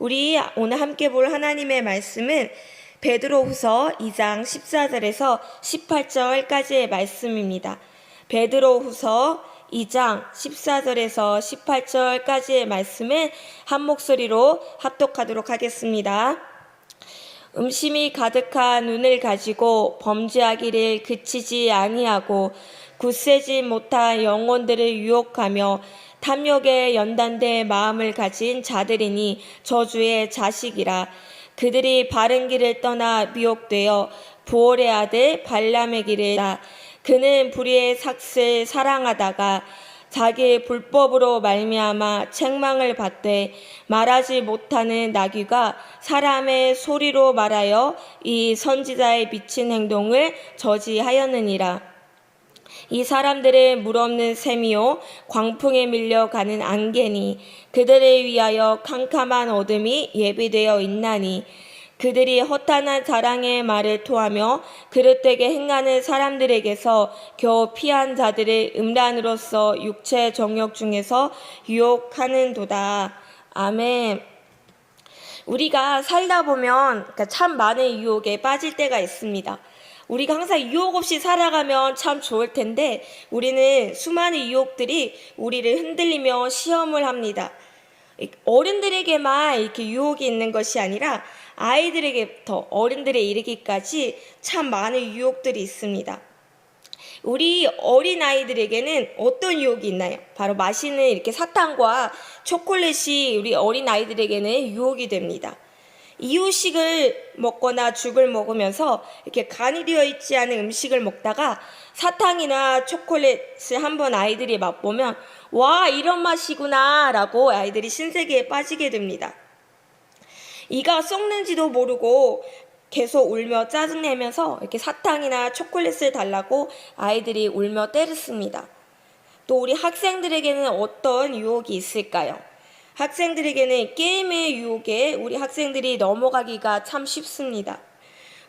우리 오늘 함께 볼 하나님의 말씀은 베드로후서 2장 14절에서 18절까지의 말씀입니다. 베드로후서 2장 14절에서 18절까지의 말씀을 한 목소리로 합독하도록 하겠습니다. 음심이 가득한 눈을 가지고 범죄하기를 그치지 아니하고 굳세지 못한 영혼들을 유혹하며 탐욕에 연단된 마음을 가진 자들이니 저주의 자식이라. 그들이 바른 길을 떠나 미혹되어 부올의 아들 발람의 길을 따라 그는 불의의 삭을 사랑하다가 자기의 불법으로 말미암아 책망을 받되 말하지 못하는 나귀가 사람의 소리로 말하여 이 선지자의 미친 행동을 저지하였느니라. 이 사람들은 물없는 샘이요 광풍에 밀려가는 안개니 그들을 위하여 캄캄한 어둠이 예비되어 있나니 그들이 허탄한 자랑의 말을 토하며 그릇되게 행하는 사람들에게서 겨우 피한 자들의 음란으로서 육체 정욕 중에서 유혹하는도다. 아멘. 우리가 살다 보면 참 많은 유혹에 빠질 때가 있습니다. 우리가 항상 유혹 없이 살아가면 참 좋을 텐데 우리는 수많은 유혹들이 우리를 흔들리며 시험을 합니다. 어른들에게만 이렇게 유혹이 있는 것이 아니라 아이들에게부터 어른들에 이르기까지 참 많은 유혹들이 있습니다. 우리 어린아이들에게는 어떤 유혹이 있나요? 바로 맛있는 이렇게 사탕과 초콜릿이 우리 어린아이들에게는 유혹이 됩니다. 이유식을 먹거나 죽을 먹으면서 이렇게 간이 되어 있지 않은 음식을 먹다가 사탕이나 초콜릿을 한번 아이들이 맛보면 와, 이런 맛이구나 라고 아이들이 신세계에 빠지게 됩니다. 이가 썩는지도 모르고 계속 울며 짜증내면서 이렇게 사탕이나 초콜릿을 달라고 아이들이 울며 때렸습니다. 또 우리 학생들에게는 어떤 유혹이 있을까요? 학생들에게는 게임의 유혹에 우리 학생들이 넘어가기가 참 쉽습니다.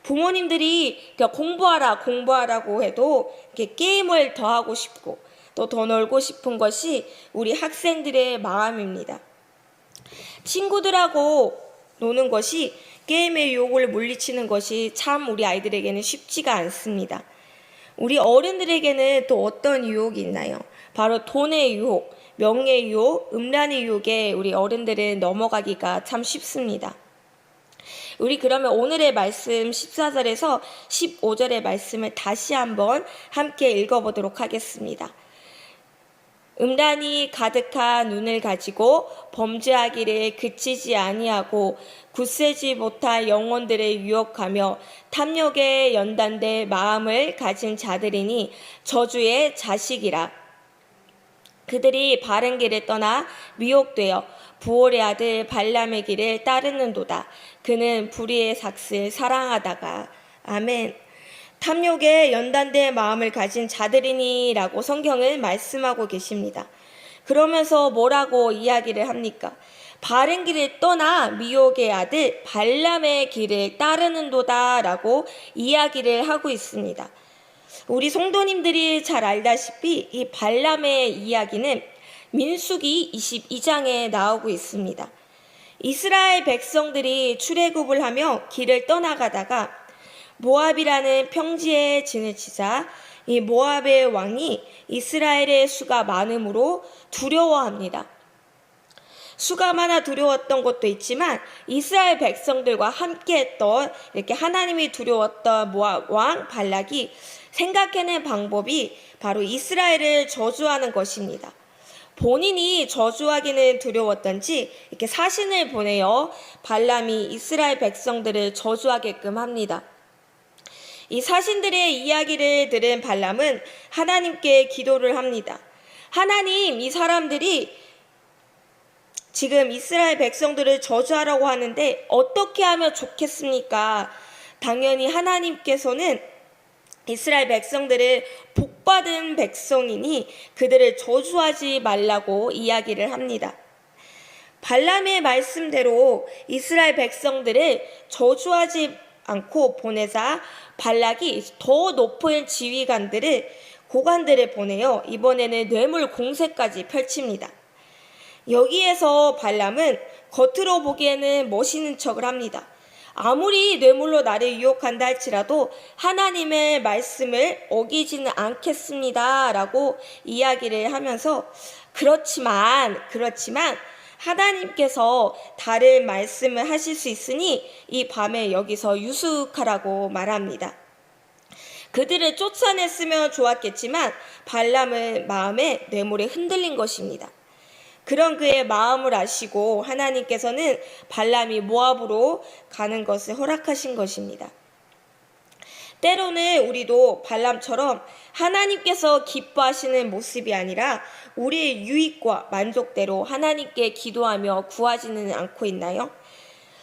부모님들이 공부하라고 해도 이렇게 게임을 더 하고 싶고 또 더 놀고 싶은 것이 우리 학생들의 마음입니다. 친구들하고 노는 것이 게임의 유혹을 물리치는 것이 참 우리 아이들에게는 쉽지가 않습니다. 우리 어른들에게는 또 어떤 유혹이 있나요? 바로 돈의 유혹, 명예의 유혹, 음란의 유혹에 우리 어른들은 넘어가기가 참 쉽습니다. 우리 그러면 오늘의 말씀 14절에서 15절의 말씀을 다시 한번 함께 읽어보도록 하겠습니다. 음란이 가득한 눈을 가지고 범죄하기를 그치지 아니하고 굳세지 못할 영혼들을 유혹하며 탐욕에 연단된 마음을 가진 자들이니 저주의 자식이라. 그들이 바른 길을 떠나 미혹되어 부올의 아들 발람의 길을 따르는도다. 그는 불의의 삭을 사랑하다가. 아멘. 탐욕에 연단된 마음을 가진 자들이니 라고 성경은 말씀하고 계십니다. 그러면서 뭐라고 이야기를 합니까? 바른 길을 떠나 미혹의 아들 발람의 길을 따르는도다 라고 이야기를 하고 있습니다. 우리 성도님들이 잘 알다시피 이 발람의 이야기는 민수기 22장에 나오고 있습니다. 이스라엘 백성들이 출애굽을 하며 길을 떠나가다가 모압이라는 평지에 진을 치자 이 모압의 왕이 이스라엘의 수가 많음으로 두려워합니다. 수가 많아 두려웠던 것도 있지만 이스라엘 백성들과 함께했던 이렇게 하나님이 두려웠던 모압 왕 발락이 생각해낸 방법이 바로 이스라엘을 저주하는 것입니다. 본인이 저주하기는 두려웠던지 이렇게 사신을 보내어 발람이 이스라엘 백성들을 저주하게끔 합니다. 이 사신들의 이야기를 들은 발람은 하나님께 기도를 합니다. 하나님, 이 사람들이 지금 이스라엘 백성들을 저주하라고 하는데 어떻게 하면 좋겠습니까? 당연히 하나님께서는 이스라엘 백성들을 복받은 백성이니 그들을 저주하지 말라고 이야기를 합니다. 발람의 말씀대로 이스라엘 백성들을 저주하지 않고 보내자 발락이 더 높은 지휘관들을 고관들을 보내어 이번에는 뇌물 공세까지 펼칩니다. 여기에서 발람은 겉으로 보기에는 멋있는 척을 합니다. 아무리 뇌물로 나를 유혹한다 할지라도 하나님의 말씀을 어기지는 않겠습니다 라고 이야기를 하면서 그렇지만 하나님께서 다른 말씀을 하실 수 있으니 이 밤에 여기서 유숙하라고 말합니다. 그들을 쫓아냈으면 좋았겠지만 발람의 마음에 뇌물에 흔들린 것입니다. 그런 그의 마음을 아시고 하나님께서는 발람이 모압으로 가는 것을 허락하신 것입니다. 때로는 우리도 발람처럼 하나님께서 기뻐하시는 모습이 아니라 우리의 유익과 만족대로 하나님께 기도하며 구하지는 않고 있나요?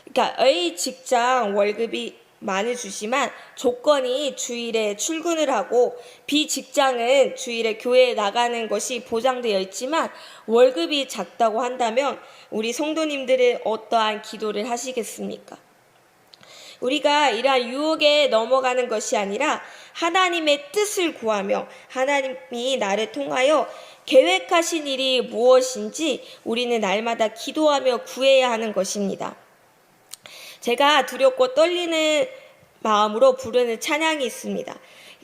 그러니까 A 직장 월급이 많이 주지만 조건이 주일에 출근을 하고 B 직장은 주일에 교회에 나가는 것이 보장되어 있지만 월급이 작다고 한다면 우리 성도님들은 어떠한 기도를 하시겠습니까? 우리가 이러한 유혹에 넘어가는 것이 아니라 하나님의 뜻을 구하며 하나님이 나를 통하여 계획하신 일이 무엇인지 우리는 날마다 기도하며 구해야 하는 것입니다. 제가 두렵고 떨리는 마음으로 부르는 찬양이 있습니다.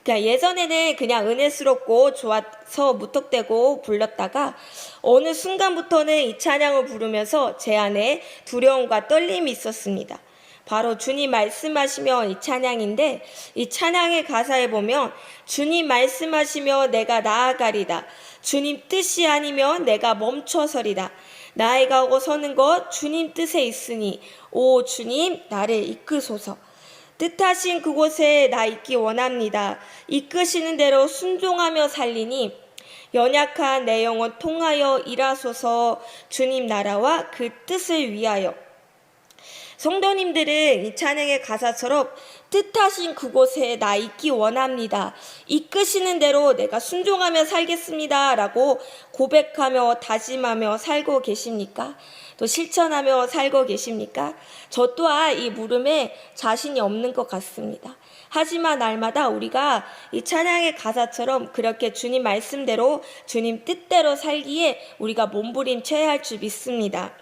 그러니까 예전에는 그냥 은혜스럽고 좋아서 무턱대고 불렀다가 어느 순간부터는 이 찬양을 부르면서 제 안에 두려움과 떨림이 있었습니다. 바로 주님 말씀하시며 이 찬양인데 이 찬양의 가사에 보면 주님 말씀하시며 내가 나아가리다. 주님 뜻이 아니면 내가 멈춰서리다. 나의 가고 서는 것 주님 뜻에 있으니 오 주님 나를 이끄소서. 뜻하신 그곳에 나 있기 원합니다. 이끄시는 대로 순종하며 살리니 연약한 내 영혼 통하여 일하소서. 주님 나라와 그 뜻을 위하여. 성도님들은 이 찬양의 가사처럼 뜻하신 그곳에 나 있기 원합니다. 이끄시는 대로 내가 순종하며 살겠습니다 라고 고백하며 다짐하며 살고 계십니까? 또 실천하며 살고 계십니까? 저 또한 이 물음에 자신이 없는 것 같습니다. 하지만 날마다 우리가 이 찬양의 가사처럼 그렇게 주님 말씀대로 주님 뜻대로 살기에 우리가 몸부림쳐야 할 줄 믿습니다.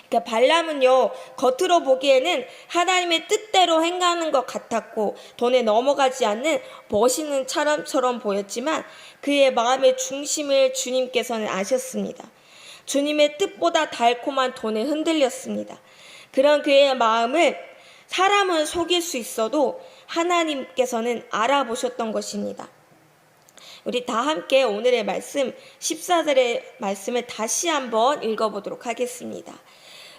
그러니까 발람은요 겉으로 보기에는 하나님의 뜻대로 행하는 것 같았고 돈에 넘어가지 않는 멋있는 사람처럼 보였지만 그의 마음의 중심을 주님께서는 아셨습니다. 주님의 뜻보다 달콤한 돈에 흔들렸습니다. 그런 그의 마음을 사람은 속일 수 있어도 하나님께서는 알아보셨던 것입니다. 우리 다 함께 오늘의 말씀 14절의 말씀을 다시 한번 읽어보도록 하겠습니다.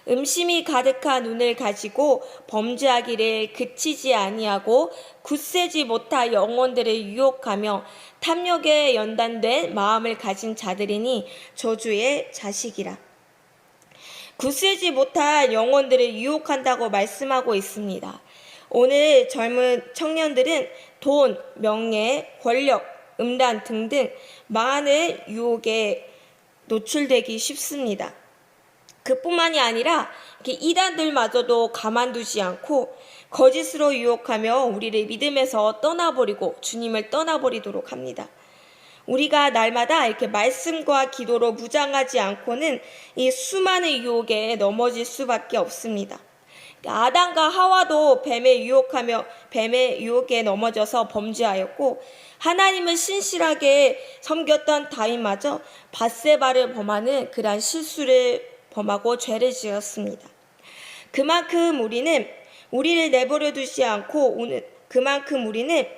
음심이 가득한 눈을 가지고 범죄하기를 그치지 아니하고 굳세지 못한 영혼들을 유혹하며 탐욕에 연단된 마음을 가진 자들이니 저주의 자식이라. 굳세지 못한 영혼들을 유혹한다고 말씀하고 있습니다. 오늘 젊은 청년들은 돈, 명예, 권력, 음란 등등 많은 유혹에 노출되기 쉽습니다. 그뿐만이 아니라 이단들마저도 가만두지 않고 거짓으로 유혹하며 우리를 믿음에서 떠나버리고 주님을 떠나버리도록 합니다. 우리가 날마다 이렇게 말씀과 기도로 무장하지 않고는 이 수많은 유혹에 넘어질 수밖에 없습니다. 아담과 하와도 뱀의 유혹에 넘어져서 범죄하였고 하나님을 신실하게 섬겼던 다윗마저 밧세바를 범하는 그러한 실수를 범하고 죄를 지었습니다. 그만큼 우리를 내버려 두지 않고 그만큼 우리는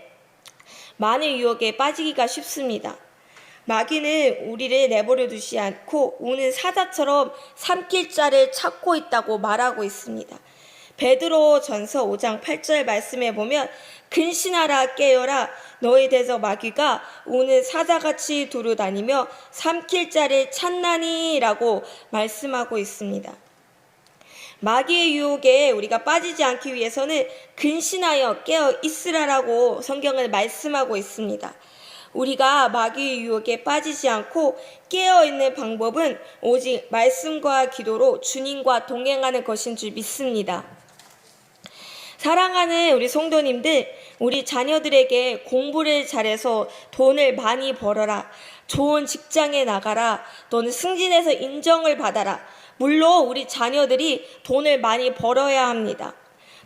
많은 유혹에 빠지기가 쉽습니다. 마귀는 우리를 내버려 두지 않고 우는 사자처럼 삼킬 자를 찾고 있다고 말하고 있습니다. 베드로 전서 5장 8절 말씀에 보면 근신하라 깨어라 너희 대저 마귀가 우는 사자같이 두루다니며 삼킬 자를 찾나니 라고 말씀하고 있습니다. 마귀의 유혹에 우리가 빠지지 않기 위해서는 근신하여 깨어 있으라라고 성경을 말씀하고 있습니다. 우리가 마귀의 유혹에 빠지지 않고 깨어있는 방법은 오직 말씀과 기도로 주님과 동행하는 것인 줄 믿습니다. 사랑하는 우리 성도님들, 우리 자녀들에게 공부를 잘해서 돈을 많이 벌어라, 좋은 직장에 나가라, 또는 승진해서 인정을 받아라, 물론 우리 자녀들이 돈을 많이 벌어야 합니다.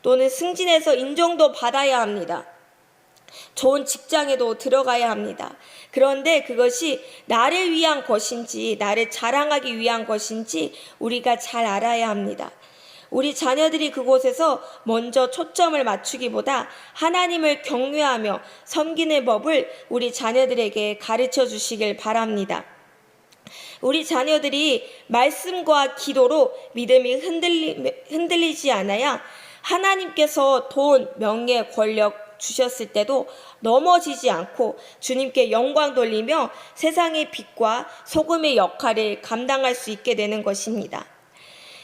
또는 승진해서 인정도 받아야 합니다. 좋은 직장에도 들어가야 합니다. 그런데 그것이 나를 위한 것인지 나를 자랑하기 위한 것인지 우리가 잘 알아야 합니다. 우리 자녀들이 그곳에서 먼저 초점을 맞추기보다 하나님을 경외하며 섬기는 법을 우리 자녀들에게 가르쳐 주시길 바랍니다. 우리 자녀들이 말씀과 기도로 믿음이 흔들리지 않아야 하나님께서 돈, 명예, 권력 주셨을 때도 넘어지지 않고 주님께 영광 돌리며 세상의 빛과 소금의 역할을 감당할 수 있게 되는 것입니다.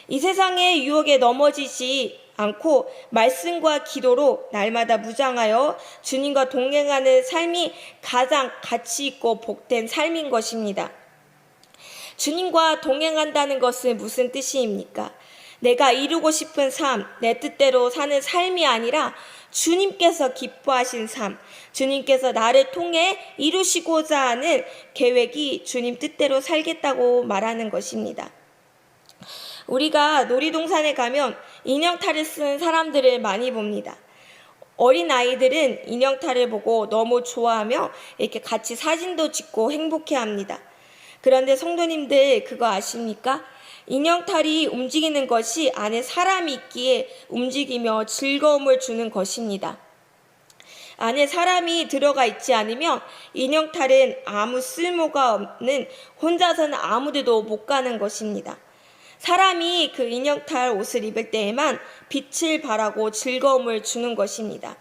이 세상의 유혹에 넘어지지 않고 말씀과 기도로 날마다 무장하여 주님과 동행하는 삶이 가장 가치 있고 복된 삶인 것입니다. 주님과 동행한다는 것은 무슨 뜻입니까? 내가 이루고 싶은 삶, 내 뜻대로 사는 삶이 아니라 주님께서 기뻐하신 삶, 주님께서 나를 통해 이루시고자 하는 계획이 주님 뜻대로 살겠다고 말하는 것입니다. 우리가 놀이동산에 가면 인형탈을 쓰는 사람들을 많이 봅니다. 어린 아이들은 인형탈을 보고 너무 좋아하며 이렇게 같이 사진도 찍고 행복해합니다. 그런데 성도님들 그거 아십니까? 인형탈이 움직이는 것이 안에 사람이 있기에 움직이며 즐거움을 주는 것입니다. 안에 사람이 들어가 있지 않으면 인형탈은 아무 쓸모가 없는 혼자서는 아무데도 못 가는 것입니다. 사람이 그 인형탈 옷을 입을 때에만 빛을 발하고 즐거움을 주는 것입니다.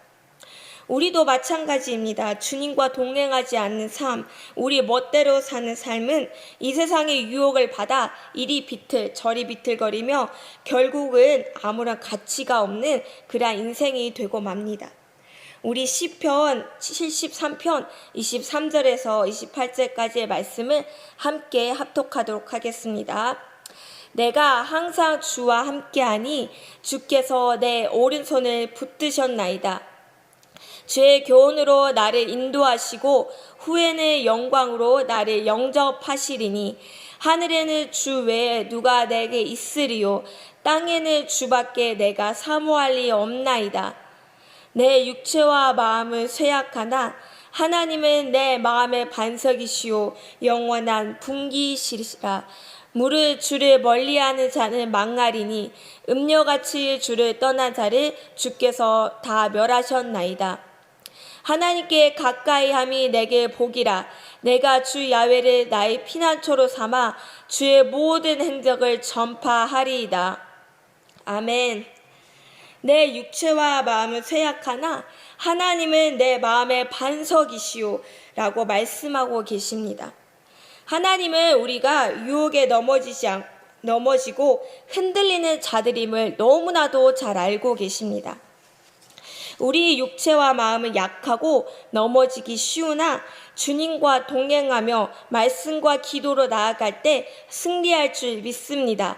우리도 마찬가지입니다. 주님과 동행하지 않는 삶, 우리 멋대로 사는 삶은 이 세상의 유혹을 받아 이리 비틀 저리 비틀거리며 결국은 아무런 가치가 없는 그러한 인생이 되고 맙니다. 우리 시편 73편 23절에서 28절까지의 말씀을 함께 합독하도록 하겠습니다. 내가 항상 주와 함께하니 주께서 내 오른손을 붙드셨나이다. 주의 교훈으로 나를 인도하시고 후에는 영광으로 나를 영접하시리니 하늘에는 주 외에 누가 내게 있으리요 땅에는 주밖에 내가 사모할 리 없나이다. 내 육체와 마음은 쇠약하나 하나님은 내 마음의 반석이시오 영원한 분기시리라. 물을 주를 멀리하는 자는 망하리니 음료같이 주를 떠난 자를 주께서 다 멸하셨나이다. 하나님께 가까이함이 내게 복이라. 내가 주 야훼를 나의 피난처로 삼아 주의 모든 행적을 전파하리이다. 아멘. 내 육체와 마음은 쇠약하나 하나님은 내 마음의 반석이시오 라고 말씀하고 계십니다. 하나님은 우리가 유혹에 넘어지고 흔들리는 자들임을 너무나도 잘 알고 계십니다. 우리 육체와 마음은 약하고 넘어지기 쉬우나 주님과 동행하며 말씀과 기도로 나아갈 때 승리할 줄 믿습니다.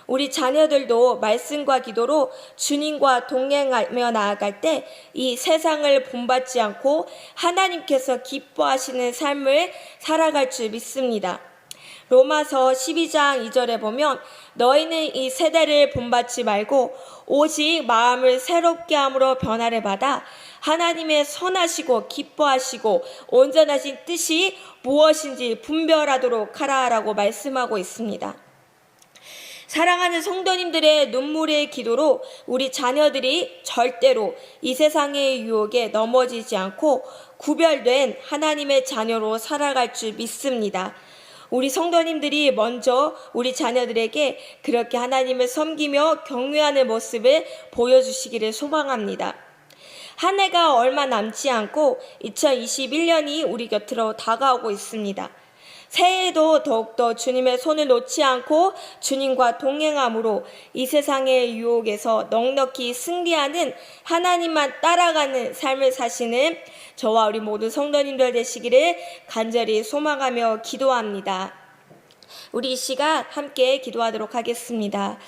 우리 자녀들도 말씀과 기도로 주님과 동행하며 나아갈 때 이 세상을 본받지 않고 하나님께서 기뻐하시는 삶을 살아갈 줄 믿습니다. 로마서 12장 2절에 보면 너희는 이 세대를 본받지 말고 오직 마음을 새롭게 함으로 변화를 받아 하나님의 선하시고 기뻐하시고 온전하신 뜻이 무엇인지 분별하도록 하라라고 말씀하고 있습니다. 사랑하는 성도님들의 눈물의 기도로 우리 자녀들이 절대로 이 세상의 유혹에 넘어지지 않고 구별된 하나님의 자녀로 살아갈 줄 믿습니다. 우리 성도님들이 먼저 우리 자녀들에게 그렇게 하나님을 섬기며 경외하는 모습을 보여주시기를 소망합니다. 한 해가 얼마 남지 않고 2021년이 우리 곁으로 다가오고 있습니다. 새해에도 더욱더 주님의 손을 놓지 않고 주님과 동행함으로 이 세상의 유혹에서 넉넉히 승리하는 하나님만 따라가는 삶을 사시는 저와 우리 모든 성도님들 되시기를 간절히 소망하며 기도합니다. 우리 이 시간 함께 기도하도록 하겠습니다.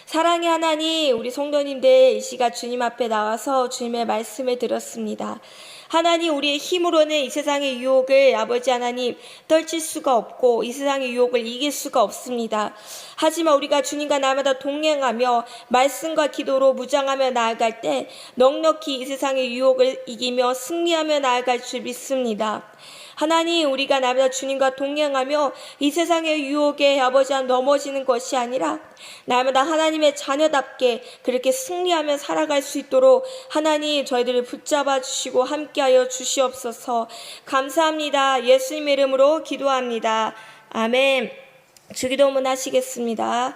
사랑의 하나님, 우리 성도님들 이 시간 주님 앞에 나와서 주님의 말씀을 들었습니다. 하나님, 우리의 힘으로는 이 세상의 유혹을 아버지 하나님 떨칠 수가 없고 이 세상의 유혹을 이길 수가 없습니다. 하지만 우리가 주님과 날마다 동행하며 말씀과 기도로 무장하며 나아갈 때 넉넉히 이 세상의 유혹을 이기며 승리하며 나아갈 줄 믿습니다. 하나님, 우리가 날마다 주님과 동행하며 이 세상의 유혹에 아버지 하나님 넘어지는 것이 아니라 날마다 하나님의 자녀답게 그렇게 승리하며 살아갈 수 있도록 하나님 저희들을 붙잡아 주시고 함께하여 주시옵소서. 감사합니다. 예수님의 이름으로 기도합니다. 아멘. 주기도문 하시겠습니다.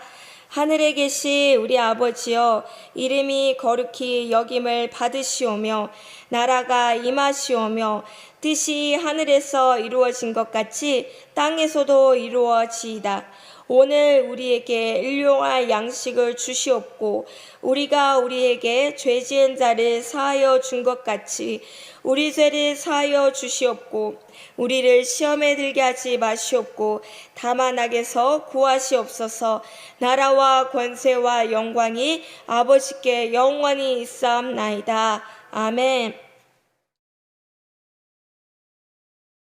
하늘에 계신 우리 아버지여, 이름이 거룩히 여김을 받으시오며 나라가 임하시오며 뜻이 하늘에서 이루어진 것 같이 땅에서도 이루어지이다. 오늘 우리에게 일용할 양식을 주시옵고 우리가 우리에게 죄 지은 자를 사하여 준 것 같이 우리 죄를 사하여 주시옵고 우리를 시험에 들게 하지 마시옵고 다만 악에서 구하시옵소서. 나라와 권세와 영광이 아버지께 영원히 있사옵나이다. 아멘.